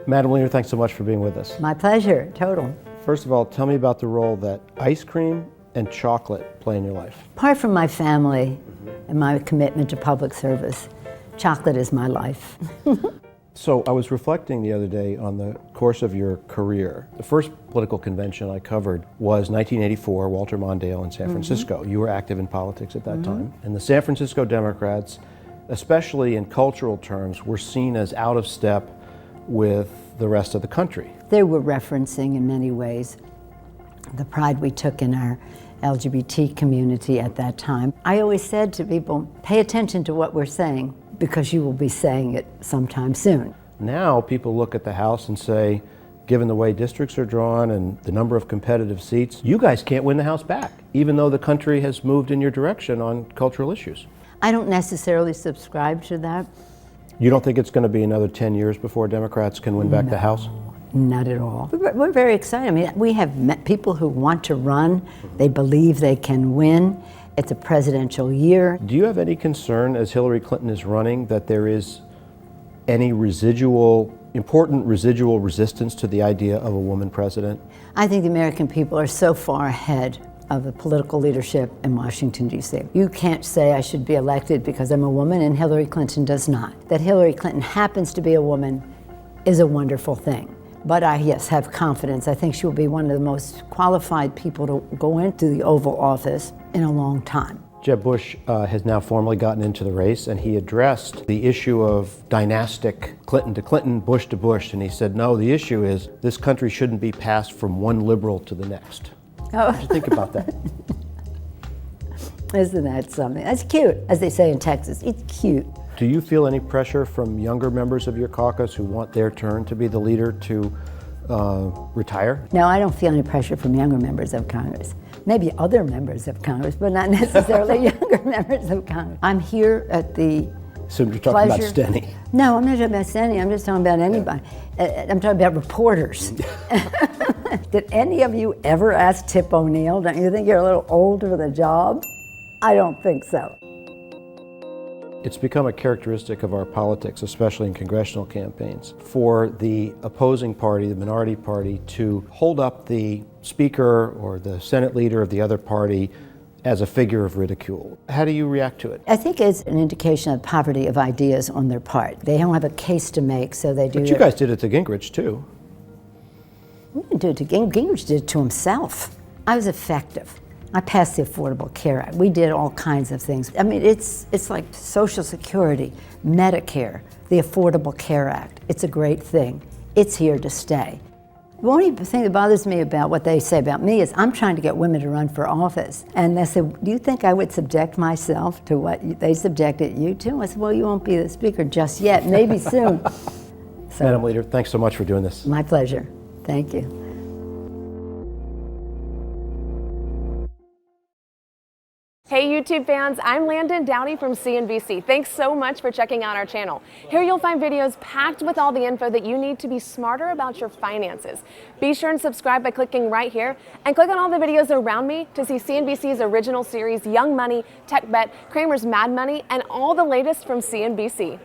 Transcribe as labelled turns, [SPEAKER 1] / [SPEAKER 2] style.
[SPEAKER 1] Madam Leader, thanks so much for being with us.
[SPEAKER 2] My pleasure, total.
[SPEAKER 1] First of all, tell me about the role that ice cream and chocolate play in your life.
[SPEAKER 2] Apart from my family and my commitment to public service, chocolate is my life.
[SPEAKER 1] So I was reflecting the other day on the course of your career. The first political convention I covered was 1984, Walter Mondale in San Francisco. You were active in politics at that time. And the San Francisco Democrats, especially in cultural terms, were seen as out of step with the rest of the country.
[SPEAKER 2] They were referencing in many ways the pride we took in our LGBT community at that time. I always said to people, pay attention to what we're saying, because you will be saying it sometime soon.
[SPEAKER 1] Now people look at the House and say, given the way districts are drawn and the number of competitive seats, you guys can't win the House back, even though the country has moved in your direction on cultural issues.
[SPEAKER 2] I don't necessarily subscribe to that.
[SPEAKER 1] You don't think it's going to be another 10 years before Democrats can win back the House?
[SPEAKER 2] Not at all. We're very excited. I mean, we have met people who want to run. They believe they can win. It's a presidential year.
[SPEAKER 1] Do you have any concern as Hillary Clinton is running that there is any important residual resistance to the idea of a woman president?
[SPEAKER 2] I think the American people are so far ahead of the political leadership in Washington, D.C. You can't say I should be elected because I'm a woman, and Hillary Clinton does not. That Hillary Clinton happens to be a woman is a wonderful thing. But I, yes, have confidence. I think she will be one of the most qualified people to go into the Oval Office in a long time.
[SPEAKER 1] Jeb Bush has now formally gotten into the race, and he addressed the issue of dynastic Clinton to Clinton, Bush to Bush, and he said, no, the issue is this country shouldn't be passed from one liberal to the next.
[SPEAKER 2] Oh.
[SPEAKER 1] What do you think about that?
[SPEAKER 2] Isn't that something? That's cute, as they say in Texas. It's cute.
[SPEAKER 1] Do you feel any pressure from younger members of your caucus who want their turn to be the leader to retire?
[SPEAKER 2] No, I don't feel any pressure from younger members of Congress. Maybe other members of Congress, but not necessarily younger members of Congress. I'm here at the
[SPEAKER 1] So you're talking about Steny.
[SPEAKER 2] No, I'm not talking about Steny. I'm just talking about anybody. I'm talking about reporters. Did any of you ever ask Tip O'Neill? Don't you think you're a little old for the job? I don't think so.
[SPEAKER 1] It's become a characteristic of our politics, especially in congressional campaigns, for the opposing party, the minority party, to hold up the speaker or the Senate leader of the other party as a figure of ridicule. How do you react to it?
[SPEAKER 2] I think it's an indication of poverty of ideas on their part. They don't have a case to make, so they do.
[SPEAKER 1] But you guys did it to Gingrich, too.
[SPEAKER 2] We didn't do it to Gingrich. Gingrich did it to himself. I was effective. I passed the Affordable Care Act. We did all kinds of things. I mean, it's like Social Security, Medicare, the Affordable Care Act. It's a great thing. It's here to stay. The only thing that bothers me about what they say about me is I'm trying to get women to run for office. And they said, do you think I would subject myself to what they subjected you to? I said, well, you won't be the speaker just yet, maybe soon. So,
[SPEAKER 1] Madam Leader, thanks so much for doing this.
[SPEAKER 2] My pleasure. Thank you.
[SPEAKER 3] Hey YouTube fans, I'm Landon Downey from CNBC. Thanks so much for checking out our channel. Here you'll find videos packed with all the info that you need to be smarter about your finances. Be sure and subscribe by clicking right here, and click on all the videos around me to see CNBC's original series Young Money, Tech Bet, Kramer's Mad Money, and all the latest from CNBC.